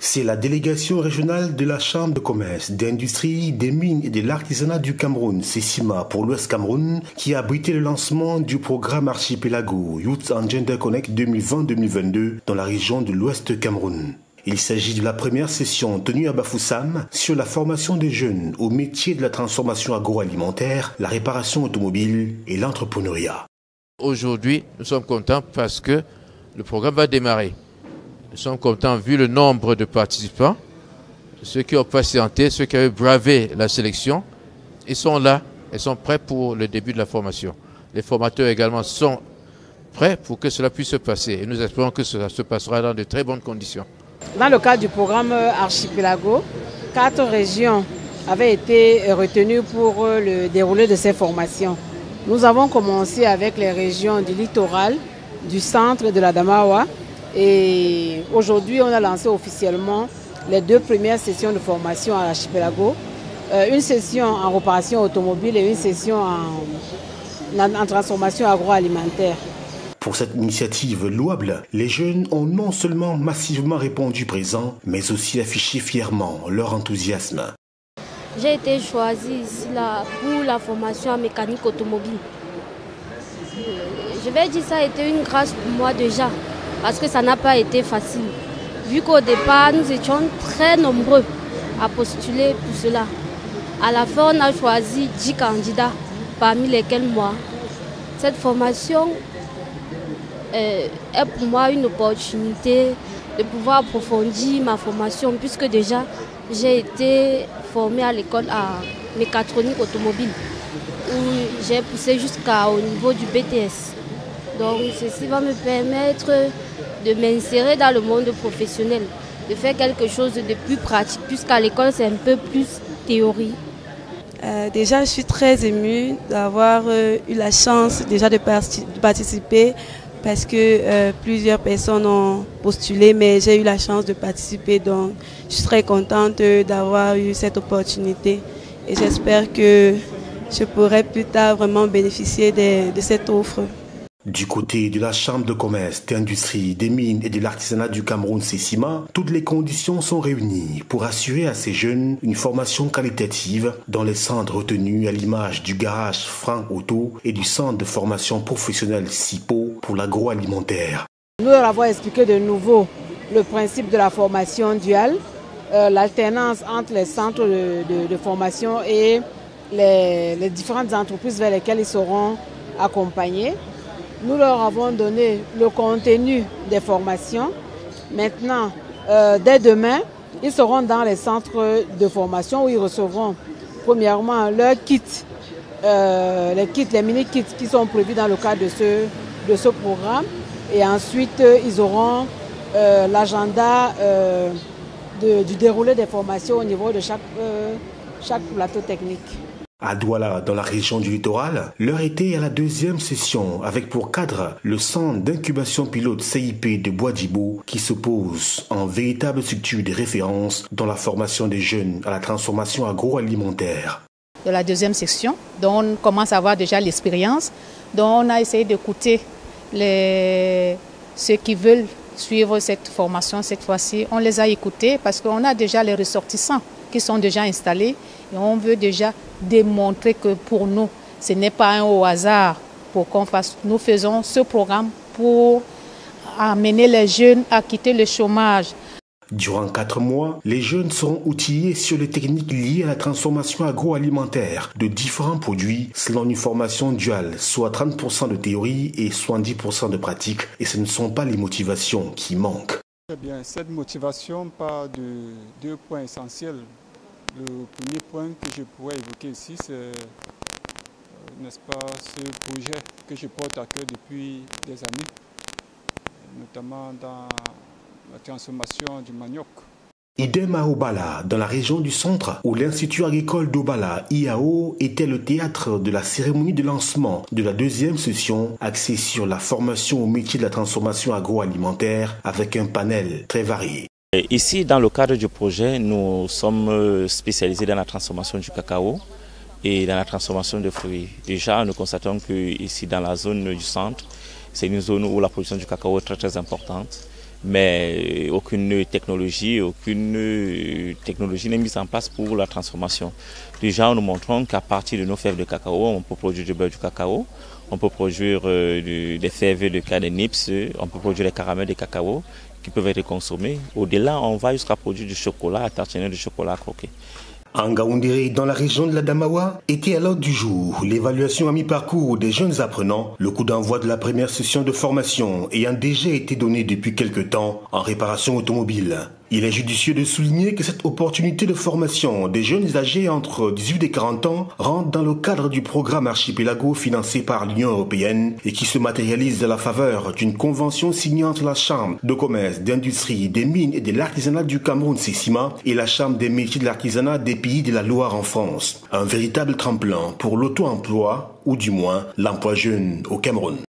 C'est la délégation régionale de la Chambre de commerce, d'industrie, des mines et de l'artisanat du Cameroun, CECIMA pour l'Ouest Cameroun, qui a abrité le lancement du programme Archipelago Youth and Gender Connect 2020-2022 dans la région de l'Ouest Cameroun. Il s'agit de la première session tenue à Bafoussam sur la formation des jeunes au métier de la transformation agroalimentaire, la réparation automobile et l'entrepreneuriat. Aujourd'hui, nous sommes contents parce que le programme va démarrer. Nous sommes contents vu le nombre de participants, ceux qui ont patienté, ceux qui avaient bravé la sélection. Ils sont là, ils sont prêts pour le début de la formation. Les formateurs également sont prêts pour que cela puisse se passer. Et nous espérons que cela se passera dans de très bonnes conditions. Dans le cadre du programme Archipelago, 4 régions avaient été retenues pour le déroulé de ces formations. Nous avons commencé avec les régions du littoral, du centre et de la Damawa. Et aujourd'hui, on a lancé officiellement les 2 premières sessions de formation à l'Archipelago. Une session en réparation automobile et une session en transformation agroalimentaire. Pour cette initiative louable, les jeunes ont non seulement massivement répondu présent, mais aussi affiché fièrement leur enthousiasme. J'ai été choisie ici pour la formation en mécanique automobile. Je vais dire que ça a été une grâce pour moi déjà, parce que ça n'a pas été facile. Vu qu'au départ, nous étions très nombreux à postuler pour cela. À la fin, on a choisi 10 candidats, parmi lesquels moi. Cette formation est pour moi une opportunité de pouvoir approfondir ma formation, puisque déjà j'ai été formée à l'école à mécatronique automobile, où j'ai poussé jusqu'au niveau du BTS. Donc ceci va me permettre de m'insérer dans le monde professionnel, de faire quelque chose de plus pratique, puisqu'à l'école c'est un peu plus théorie. Déjà, je suis très émue d'avoir eu la chance déjà de participer, parce que plusieurs personnes ont postulé, mais j'ai eu la chance de participer, donc je suis très contente d'avoir eu cette opportunité et j'espère que je pourrai plus tard vraiment bénéficier de cette offre. Du côté de la Chambre de commerce, d'industrie, des mines et de l'artisanat du Cameroun, CECIMA, toutes les conditions sont réunies pour assurer à ces jeunes une formation qualitative dans les centres retenus à l'image du garage Franc Auto et du centre de formation professionnelle CIPO pour l'agroalimentaire. Nous leur avons expliqué de nouveau le principe de la formation duale, l'alternance entre les centres de formation et les différentes entreprises vers lesquelles ils seront accompagnés. Nous leur avons donné le contenu des formations. Maintenant, dès demain, ils seront dans les centres de formation où ils recevront premièrement leur kit, les mini-kits qui sont prévus dans le cadre de ce programme. Et ensuite, ils auront l'agenda du déroulé des formations au niveau de chaque plateau technique. À Douala, dans la région du littoral, l'heure était à la 2e session avec pour cadre le centre d'incubation pilote CIP de Bois-Djibo qui se pose en véritable structure de référence dans la formation des jeunes à la transformation agroalimentaire. De la 2e section, dont on commence à avoir déjà l'expérience, dont on a essayé d'écouter ceux qui veulent suivre cette formation cette fois-ci. On les a écoutés parce qu'on a déjà les ressortissants qui sont déjà installés et on veut déjà démontrer que pour nous, ce n'est pas un au hasard pour qu'on fasse. Nous faisons ce programme pour amener les jeunes à quitter le chômage. Durant 4 mois, les jeunes seront outillés sur les techniques liées à la transformation agroalimentaire de différents produits selon une formation duale, soit 30% de théorie et 70% de pratique. Et ce ne sont pas les motivations qui manquent. Eh bien, cette motivation part de 2 points essentiels. Le premier point que je pourrais évoquer ici, c'est n'est-ce pas, ce projet que je porte à cœur depuis des années, notamment dans la transformation du manioc. Idem à Obala, dans la région du centre, où l'Institut agricole d'Obala, IAO, était le théâtre de la cérémonie de lancement de la 2e session axée sur la formation au métier de la transformation agroalimentaire avec un panel très varié. Ici, dans le cadre du projet, nous sommes spécialisés dans la transformation du cacao et dans la transformation de fruits. Déjà, nous constatons que ici, dans la zone du centre, c'est une zone où la production du cacao est très importante. mais aucune technologie n'est mise en place pour la transformation. Déjà, nous montrons qu'à partir de nos fèves de cacao, on peut produire du beurre du cacao, on peut produire des fèves de canne nips, on peut produire des caramels de cacao qui peuvent être consommés. Au-delà, on va jusqu'à produire du chocolat, à tartiner du chocolat croqué. En Ngaoundéré, dans la région de la Damawa, était à l'ordre du jour l'évaluation à mi-parcours des jeunes apprenants, le coup d'envoi de la première session de formation ayant déjà été donné depuis quelque temps en réparation automobile. Il est judicieux de souligner que cette opportunité de formation des jeunes âgés entre 18 et 40 ans rentre dans le cadre du programme Archipelago financé par l'Union européenne et qui se matérialise à la faveur d'une convention signée entre la Chambre de commerce, d'industrie, des mines et de l'artisanat du Cameroun, Sessima, et la Chambre des métiers de l'artisanat des pays de la Loire en France. Un véritable tremplin pour l'auto-emploi ou du moins l'emploi jeune au Cameroun.